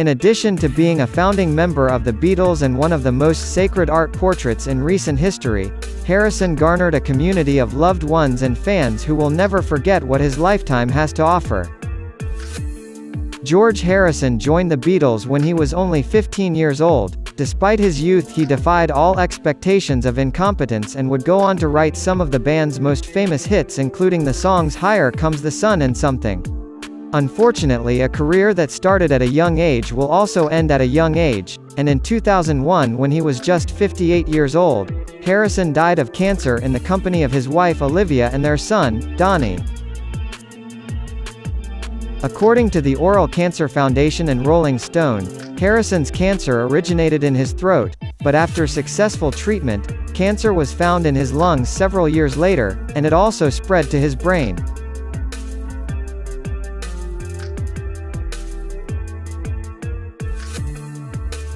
In addition to being a founding member of the Beatles and one of the most sacred art portraits in recent history, Harrison garnered a community of loved ones and fans who will never forget what his lifetime has to offer. George Harrison joined the Beatles when he was only 15 years old. Despite his youth, he defied all expectations of Incompetence and would go on to write some of the band's most famous hits, including the songs Hier Comes the Sun and Something. Unfortunately, a career that started at a young age will also end at a young age, and in 2001, when he was just 58 years old, Harrison died of cancer in the company of his wife Olivia and their son, Dhani. According to the Oral Cancer Foundation and Rolling Stone, Harrison's cancer originated in his throat, but after successful treatment, cancer was found in his lungs several years later, and it also spread to his brain.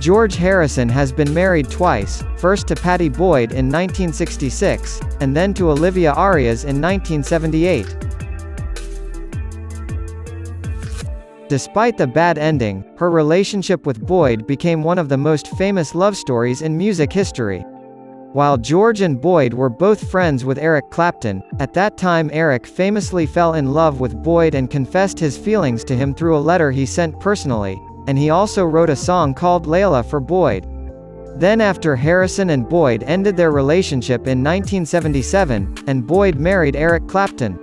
George Harrison has been married twice, first to Pattie Boyd in 1966, and then to Olivia Arias in 1978. Despite the bad ending, her relationship with Boyd became one of the most famous love stories in music history. While George and Boyd were both friends with Eric Clapton, at that time Eric famously fell in love with Boyd and confessed his feelings to him through a letter he sent personally, and he also wrote a song called Layla for Boyd. Then after Harrison and Boyd ended their relationship in 1977, and Boyd married Eric Clapton.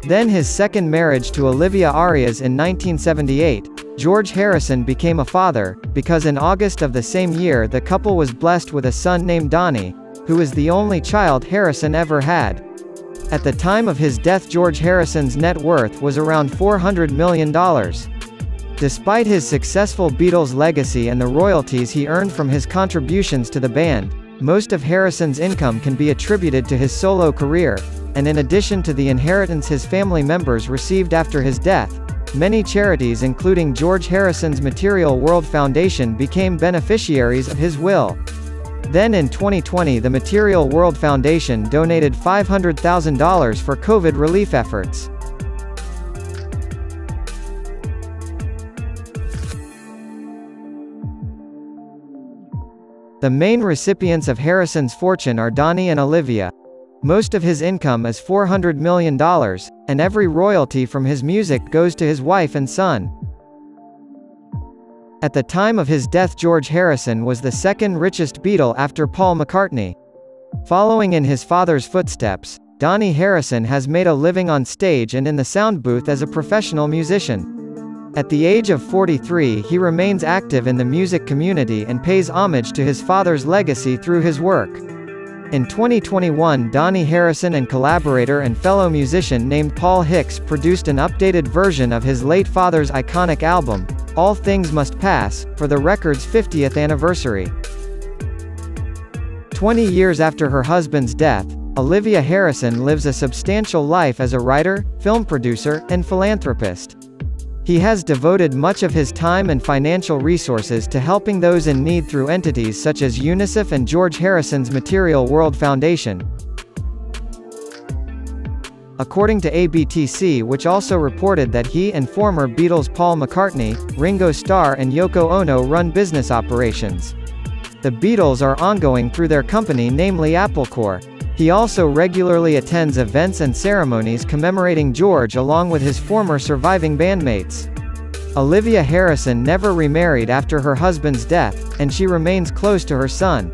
Then his second marriage to Olivia Arias in 1978, George Harrison became a father, because in August of the same year the couple was blessed with a son named Dhani, who is the only child Harrison ever had. At the time of his death, George Harrison's net worth was around $400 million. Despite his successful Beatles legacy and the royalties he earned from his contributions to the band, most of Harrison's income can be attributed to his solo career, and in addition to the inheritance his family members received after his death, many charities including George Harrison's Material World Foundation became beneficiaries of his will. Then in 2020 the Material World Foundation donated $500,000 for COVID relief efforts. The main recipients of Harrison's fortune are Dhani and Olivia. Most of his income is $400 million, and every royalty from his music goes to his wife and son. At the time of his death, George Harrison was the second richest Beatle after Paul McCartney. Following in his father's footsteps, Dhani Harrison has made a living on stage and in the sound booth as a professional musician. At the age of 43, he remains active in the music community and pays homage to his father's legacy through his work. In 2021, Dhani Harrison and collaborator and fellow musician named Paul Hicks produced an updated version of his late father's iconic album, All Things Must Pass, for the record's 50th anniversary. 20 years after her husband's death, Olivia Harrison lives a substantial life as a writer, film producer, and philanthropist. He has devoted much of his time and financial resources to helping those in need through entities such as UNICEF and George Harrison's Material World Foundation. According to ABTC, which also reported that he and former Beatles Paul McCartney, Ringo Starr and Yoko Ono run business operations. The Beatles are ongoing through their company, namely AppleCore. He also regularly attends events and ceremonies commemorating George along with his former surviving bandmates. Olivia Harrison never remarried after her husband's death, and she remains close to her son.